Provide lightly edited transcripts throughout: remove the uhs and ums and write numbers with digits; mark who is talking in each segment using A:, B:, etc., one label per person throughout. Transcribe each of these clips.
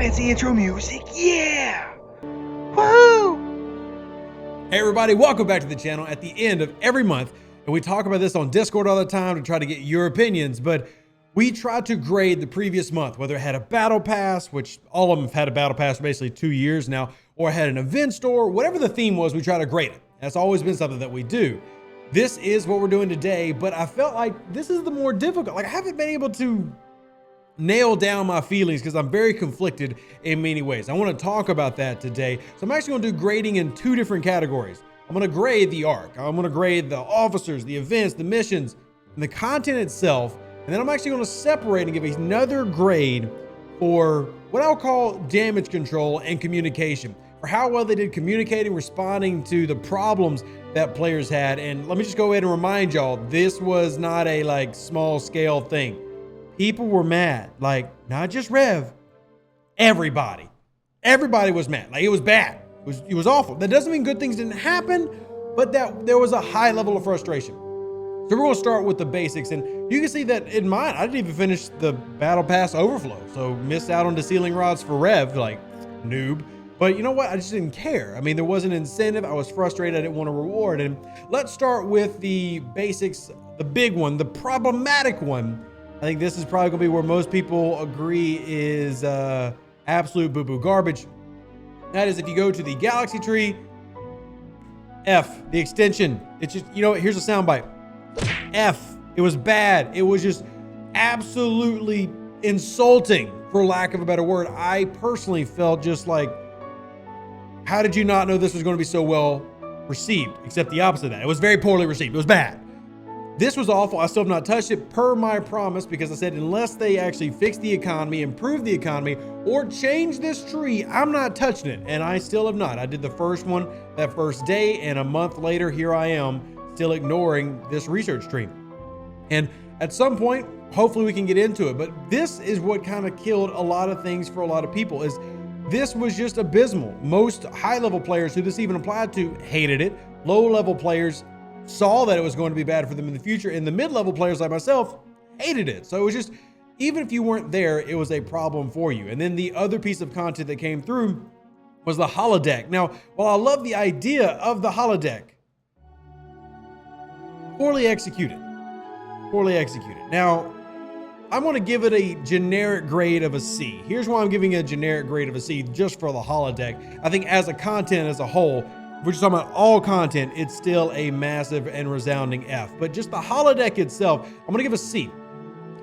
A: fancy intro music. Yeah! Woo!
B: Hey everybody, welcome back to the channel at the end of every month. And we talk about this on Discord all the time to try to get your opinions, but we try to grade the previous month, whether it had a battle pass, which all of them have had a battle pass for basically 2 years now, or had an event store, whatever the theme was, we try to grade it. That's always been something that we do. This is what we're doing today, but I felt like this is the more difficult. Like I haven't been able to nail down my feelings because I'm very conflicted in many ways. I want to talk about that today. So I'm actually going to do grading in 2 different categories. I'm going to grade the arc. I'm going to grade the officers, the events, the missions, and the content itself. And then I'm actually going to separate and give another grade for what I'll call damage control and communication, for how well they did communicating, responding to the problems that players had. And let me just go ahead and remind y'all, this was not a small scale thing. People were mad, like not just Rev, everybody was mad. Like it was bad. It was awful. That doesn't mean good things didn't happen, but that there was a high level of frustration. So we're going to start with the basics, and you can see that in mine, I didn't even finish the battle pass overflow. So missed out on the ceiling rods for Rev, like noob. But you know what? I just didn't care. I mean, there was an incentive. I was frustrated. I didn't want to reward. And let's start with the basics, the big one, the problematic one. I think this is probably gonna be where most people agree is absolute boo-boo garbage. That is, if you go to the galaxy tree, F, the extension. It's just, you know, here's a soundbite. F, it was bad. It was just absolutely insulting, for lack of a better word. I personally felt just like, how did you not know this was gonna be so well received? Except the opposite of that. It was very poorly received. It was bad. This was awful. I still have not touched it per my promise, because I said unless they actually fix the economy, improve the economy, or change this tree, I'm not touching it. And I still have not. I did the first one that first day, and a month later, here I am still ignoring this research tree. And at some point, hopefully we can get into it. But this is what kind of killed a lot of things for a lot of people. Is this was just abysmal. Most high-level players who this even applied to hated it. Low-level players saw that it was going to be bad for them in the future, and the mid-level players like myself hated it. So it was just, even if you weren't there, it was a problem for you. And then the other piece of content that came through was the holodeck. Now, while I love the idea of the holodeck, poorly executed. Now, I'm going to give it a generic grade of a C. Here's why I'm giving it a generic grade of a C, just for the holodeck. I think as a content as a whole, if we're just talking about all content, it's still a massive and resounding F. But just the holodeck itself, I'm gonna give a C.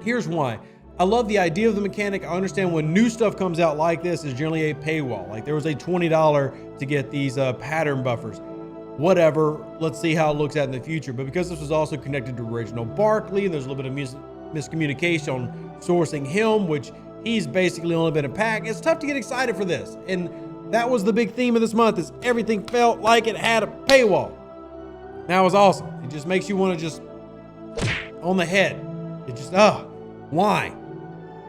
B: Here's why. I love the idea of the mechanic. I understand when new stuff comes out like this, is generally a paywall. Like there was a $20 to get these pattern buffers. Whatever, let's see how it looks out in the future. But because this was also connected to original Barkley, and there's a little bit of miscommunication on sourcing him, which he's basically only been a pack, it's tough to get excited for this. And that was the big theme of this month, is everything felt like it had a paywall. That was awesome. It just makes you want to just on the head. It just, why?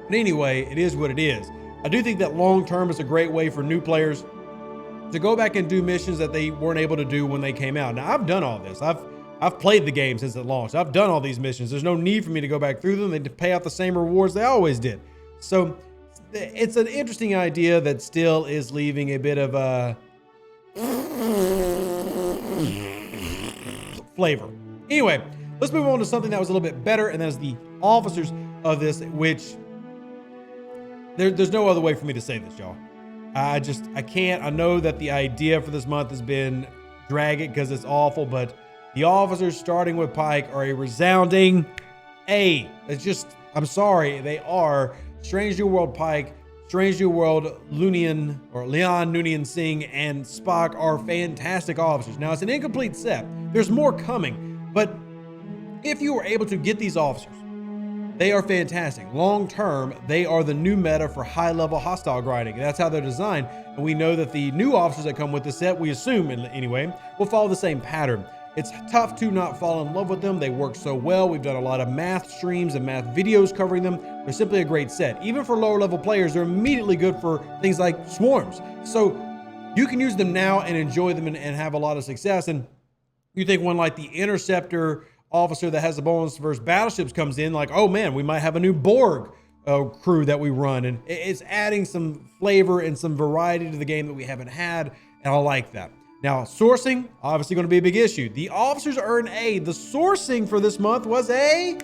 B: But anyway, it is what it is. I do think that long term is a great way for new players to go back and do missions that they weren't able to do when they came out. Now, I've done all this. I've played the game since it launched. I've done all these missions. There's no need for me to go back through them. They pay out the same rewards they always did. So it's an interesting idea that still is leaving a bit of a flavor. Anyway, let's move on to something that was a little bit better, and that is the officers of this, which there's no other way for me to say this, y'all. I can't. I know that the idea for this month has been drag it because it's awful, but the officers starting with Pike are a resounding A. It's just, I'm sorry, they are. Strange New World Pike, Strange New World Leon Noonien Singh, and Spock are fantastic officers. Now, it's an incomplete set. There's more coming, but if you were able to get these officers, they are fantastic. Long term, they are the new meta for high-level hostile grinding. That's how they're designed, and we know that the new officers that come with the set, we assume anyway, will follow the same pattern. It's tough to not fall in love with them. They work so well. We've done a lot of math streams and math videos covering them. They're simply a great set. Even for lower level players, they're immediately good for things like swarms. So you can use them now and enjoy them and have a lot of success. And you think one like the Interceptor officer that has the bonus versus battleships comes in, like, oh man, we might have a new Borg crew that we run, and it's adding some flavor and some variety to the game that we haven't had, and I like that. Now, sourcing, obviously going to be a big issue. The officers earn A. The sourcing for this month was a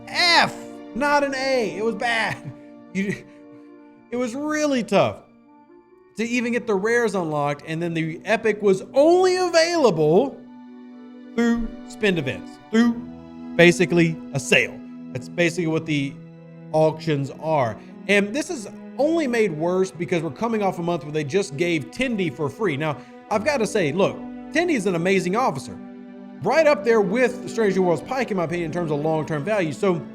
B: F, not an A. It was bad. It was really tough to even get the rares unlocked, and then the epic was only available through spend events, through basically a sale. That's basically what the auctions are. And this is only made worse because we're coming off a month where they just gave Tendy for free. Now, I've got to say, look, Tendy is an amazing officer. Right up there with Strange New Worlds Pike, in my opinion, in terms of long-term value. So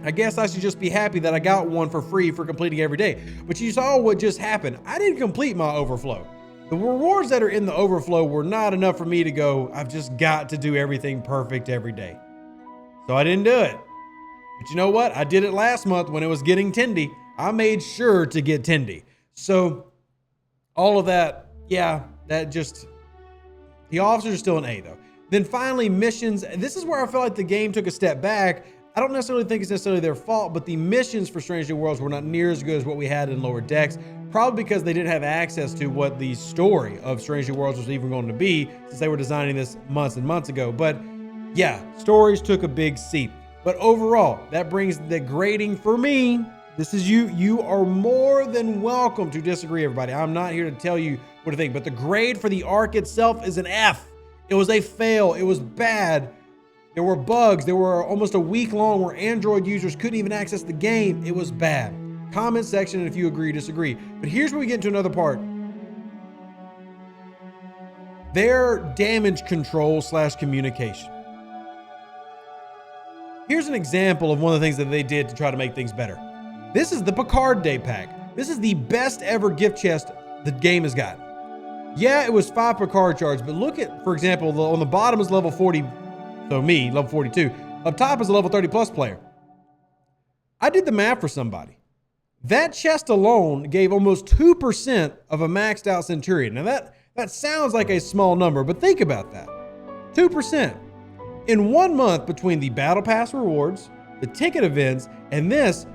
B: I guess I should just be happy that I got one for free for completing every day. But you saw what just happened. I didn't complete my overflow. The rewards that are in the overflow were not enough for me to go, I've just got to do everything perfect every day. So I didn't do it. But you know what? I did it last month when it was getting Tendy. I made sure to get Tendy. So all of that, yeah, that just, the officers are still an A though. Then finally missions. This is where I feel like the game took a step back. I don't necessarily think it's necessarily their fault, but the missions for Strange New Worlds were not near as good as what we had in lower decks. Probably because they didn't have access to what the story of Strange New Worlds was even going to be, since they were designing this months and months ago. But yeah, stories took a big seep. But overall, that brings the grading for me. This is you. You are more than welcome to disagree, everybody. I'm not here to tell you what to think, but the grade for the arc itself is an F. It was a fail. It was bad. There were bugs. There were almost a week long where Android users couldn't even access the game. It was bad. Comment section if you agree or disagree. But here's where we get into another part. Their damage control / communication. Here's an example of one of the things that they did to try to make things better. This is the Picard Day pack. This is the best ever gift chest the game has got. Yeah, it was 5 Picard shards, but look at, for example, on the bottom is level 40, so me, level 42. Up top is a level 30 plus player. I did the math for somebody. That chest alone gave almost 2% of a maxed out Centurion. Now that sounds like a small number, but think about that. 2%. In 1 month between the Battle Pass rewards, the ticket events, and this,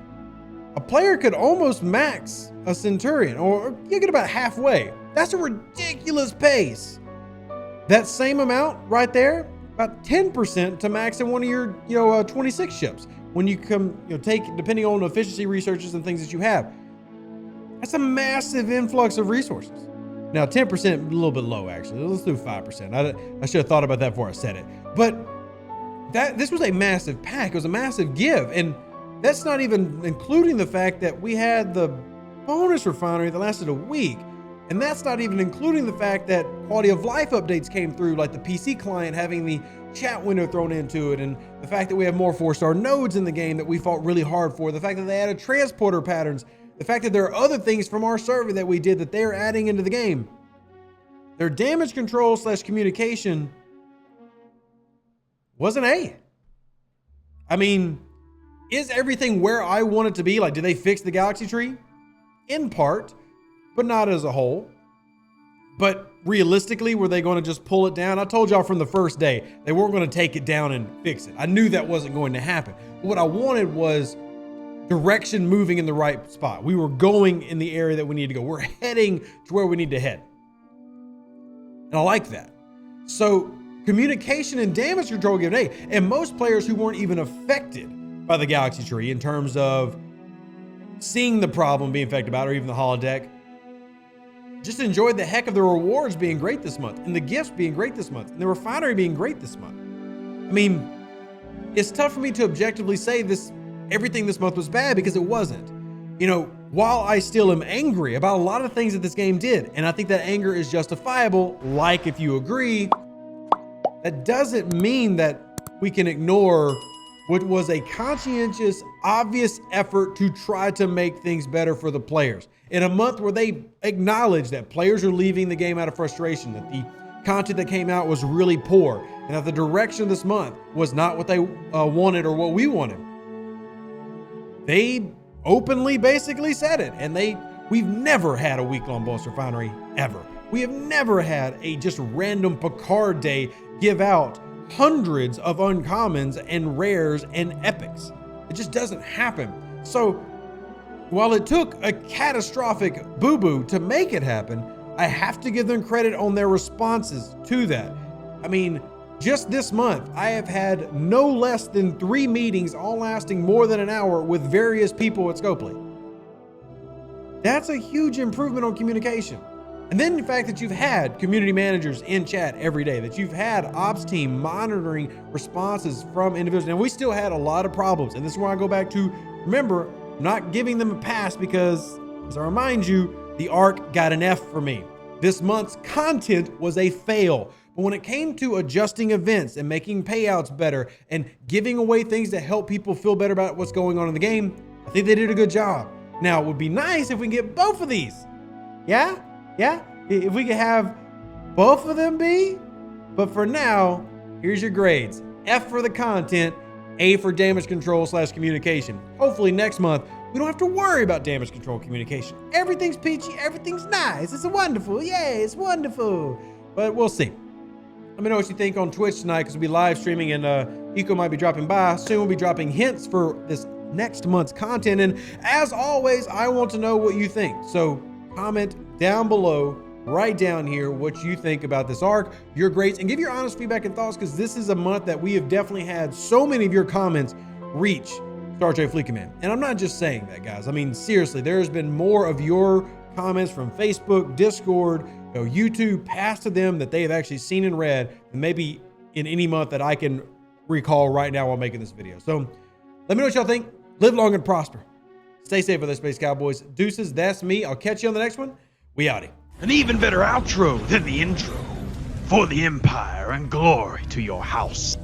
B: a player could almost max a Centurion, or you get about halfway. That's a ridiculous pace. That same amount right there, about 10% to max in one of your 26 ships. When you come, take, depending on efficiency researches and things that you have. That's a massive influx of resources. Now, 10%, a little bit low, actually. Let's do 5%. I should have thought about that before I said it. But this was a massive pack. It was a massive give. And that's not even including the fact that we had the bonus refinery that lasted a week. And that's not even including the fact that quality of life updates came through, like the PC client having the chat window thrown into it, and the fact that we have more 4-star nodes in the game that we fought really hard for, the fact that they added transporter patterns, the fact that there are other things from our survey that we did that they're adding into the game. Their damage control / communication was an A. I mean, is everything where I want it to be? Like, did they fix the galaxy tree? In part, but not as a whole. But realistically, were they going to just pull it down? I told y'all from the first day, they weren't going to take it down and fix it. I knew that wasn't going to happen. But what I wanted was direction moving in the right spot. We were going in the area that we need to go. We're heading to where we need to head. And I like that. So communication and damage control give an A. And most players who weren't even affected by the galaxy tree in terms of seeing the problem being affected by it, or even the holodeck, just enjoyed the heck of the rewards being great this month, and the gifts being great this month, and the refinery being great this month. I mean, it's tough for me to objectively say everything this month was bad, because it wasn't. While I still am angry about a lot of things that this game did, and I think that anger is justifiable, like if you agree, that doesn't mean that we can ignore what was a conscientious, obvious effort to try to make things better for the players. In a month where they acknowledge that players are leaving the game out of frustration, that the content that came out was really poor, and that the direction of this month was not what they wanted or what we wanted. They openly basically said it, and we've never had a week-long bonus refinery, ever. We have never had a just random Picard day give out hundreds of uncommons and rares and epics. It just doesn't happen. So while it took a catastrophic boo-boo to make it happen, I have to give them credit on their responses to that. I mean, just this month, I have had no less than 3 meetings, all lasting more than an hour, with various people at Scopely. That's a huge improvement on communication. And then the fact that you've had community managers in chat every day, that you've had ops team monitoring responses from individuals. And we still had a lot of problems. And this is where I go back to, remember, not giving them a pass because, as I remind you, the ARC got an F for me. This month's content was a fail. But when it came to adjusting events and making payouts better and giving away things that help people feel better about what's going on in the game, I think they did a good job. Now, it would be nice if we can get both of these. Yeah? Yeah? If we could have both of them be? But for now, here's your grades. F for the content, A for damage control / communication. Hopefully next month, we don't have to worry about damage control communication. Everything's peachy, everything's nice. It's wonderful. Yay, it's wonderful. But we'll see. Let me know what you think on Twitch tonight, because we'll be live streaming and Eco might be dropping by. Soon we'll be dropping hints for this next month's content. And as always, I want to know what you think. So comment down below, right down here, what you think about this arc, your grades, and give your honest feedback and thoughts, because this is a month that we have definitely had so many of your comments reach Star Trek Fleet Command. And I'm not just saying that, guys. I mean, seriously, there's been more of your comments from Facebook, Discord, YouTube passed to them that they have actually seen and read than maybe in any month that I can recall right now while making this video. So let me know what y'all think. Live long and prosper. Stay safe with us, Space Cowboys. Deuces, that's me. I'll catch you on the next one. We outie.
A: An even better outro than the intro. For the Empire and glory to your house.